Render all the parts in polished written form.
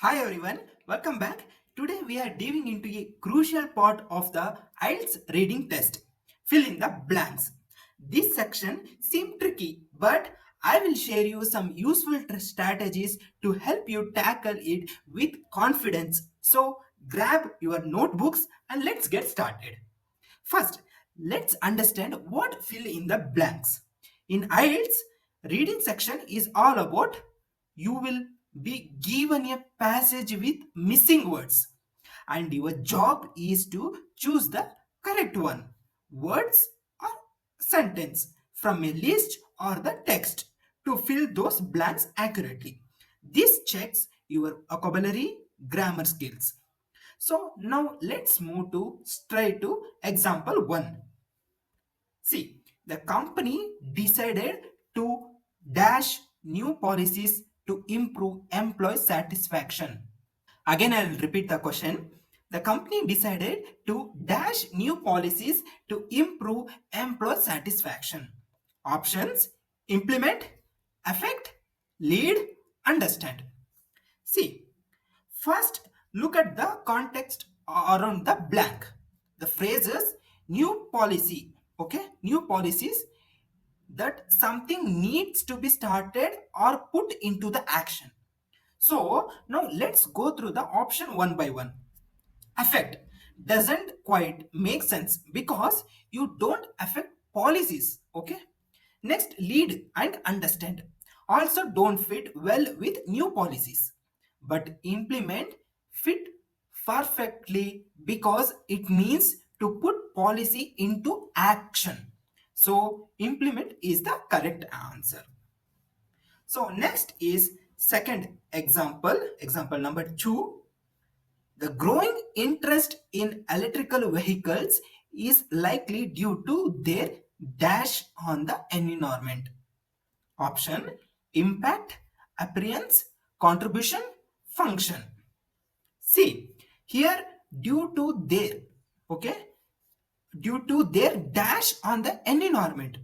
Hi everyone, welcome back. Today we are diving into a crucial part of the IELTS reading test. Fill in the blanks. This section seems tricky, but I will share you some useful strategies to help you tackle it with confidence. So grab your notebooks and let's get started. First, let's understand what fill in the blanks. In IELTS, reading section is all about you will be given a passage with missing words and your job is to choose the correct one, words or sentence from a list or the text to fill those blanks accurately. This checks your vocabulary, grammar skills. So now let's move to straight to example 1. See, the company decided to dash new policies to improve employee satisfaction. Again, I'll repeat the question. The company decided to dash new policies to improve employee satisfaction. Options: implement, affect, lead, understand. See, first, look at the context around the blank. The phrases new policy, okay, new policies that something needs to be started or put into the action. So now let's go through the option one by one. Affect doesn't quite make sense because you don't affect policies, okay. Next, lead and understand also don't fit well with new policies, but implement fit perfectly because it means to put policy into action. So implement is the correct answer. So next is second example number 2. The growing interest in electrical vehicles is likely due to their dash on the environment. Option: impact, appearance, contribution, function. See, here due to their, okay, due to their dash on the environment.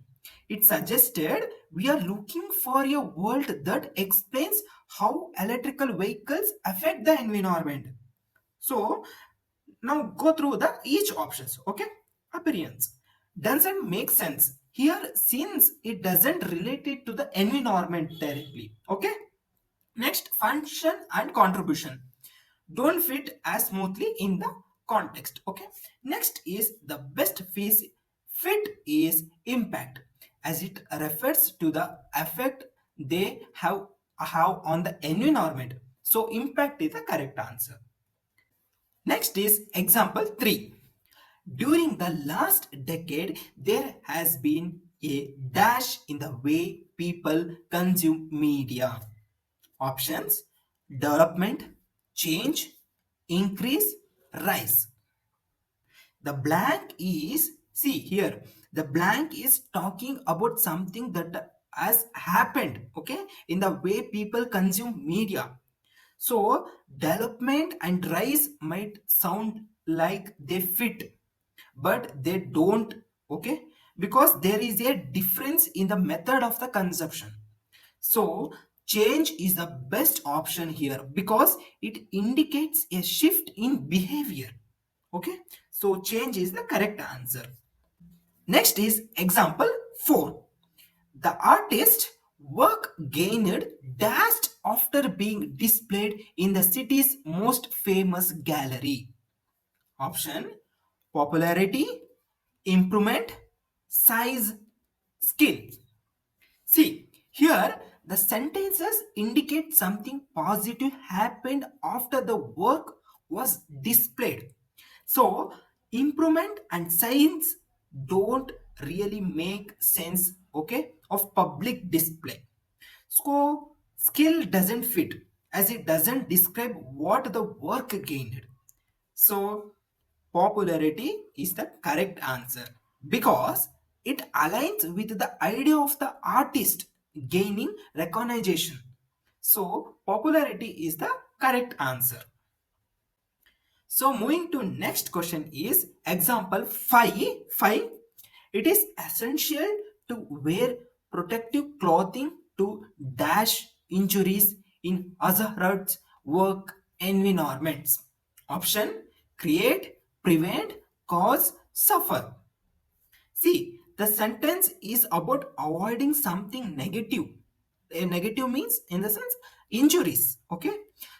It suggested we are looking for a word that explains how electrical vehicles affect the environment. So now go through the each options, okay. Appearance doesn't make sense here since it doesn't relate it to the environment directly, okay. Next, function and contribution don't fit as smoothly in the context, okay. Next is the best fit is impact as it refers to the effect they have on the environment. So impact is the correct answer. Next is example 3. During the last decade, there has been a dash in the way people consume media. Options: development, change, increase, rise. The blank is, see here, the blank is talking about something that has happened, okay, in the way people consume media. So development and rise might sound like they fit, but they don't, okay, because there is a difference in the method of the consumption. So change is the best option here because it indicates a shift in behavior, okay. So change is the correct answer. Next is example 4. The artist work gained dust after being displayed in the city's most famous gallery. Option: popularity, improvement, size, skill. See, here the sentences indicate something positive happened after the work was displayed. So, improvement and science don't really make sense, okay, of public display. So, skill doesn't fit as it doesn't describe what the work gained. So, popularity is the correct answer because it aligns with the idea of the artist gaining recognition. So, popularity is the correct answer. So, moving to next question is example 5. 5. It is essential to wear protective clothing to dash injuries in hazardous work environments. Option: create, prevent, cause, suffer. See, the sentence is about avoiding something negative. A negative means, in the sense, injuries. Okay.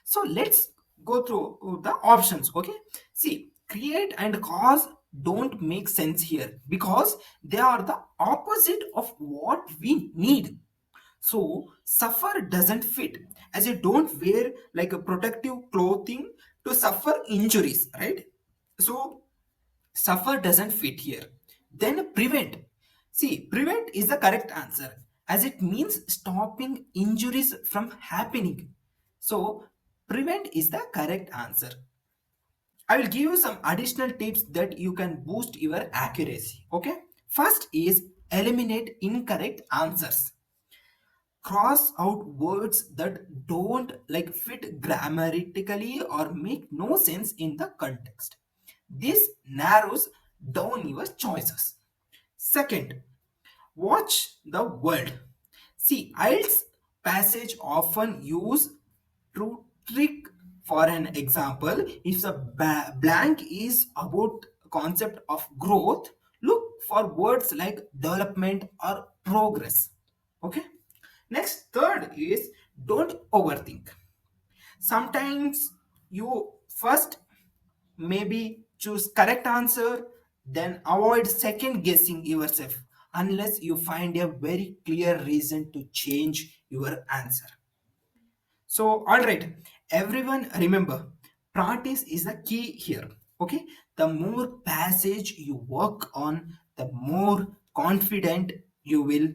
So let's go through the options. Okay. See, create and cause don't make sense here because they are the opposite of what we need. So suffer doesn't fit, as you don't wear like a protective clothing to suffer injuries, right? So suffer doesn't fit here. Then prevent. See, prevent is the correct answer as it means stopping injuries from happening. So prevent is the correct answer. I will give you some additional tips that you can boost your accuracy. Okay. First is eliminate incorrect answers. Cross out words that don't like fit grammatically or make no sense in the context. This narrows down your choices. Second, watch the word. See, IELTS passage often use true trick. For an example, if the blank is about concept of growth, look for words like development or progress. Okay. Next, third is don't overthink. Sometimes you first maybe choose correct answer, then avoid second guessing yourself unless you find a very clear reason to change your answer. So, all right, everyone remember, practice is the key here. Okay, the more passage you work on, the more confident you will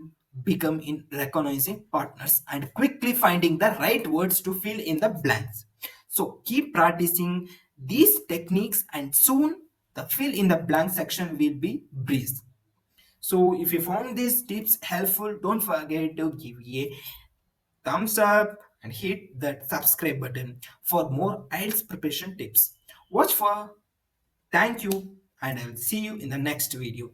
become in recognizing partners and quickly finding the right words to fill in the blanks. So, keep practicing these techniques, and soon the fill in the blank section will be breeze. So, if you found these tips helpful, don't forget to give a thumbs up and hit that subscribe button for more IELTS preparation tips. Watch for. Thank you, and I will see you in the next video.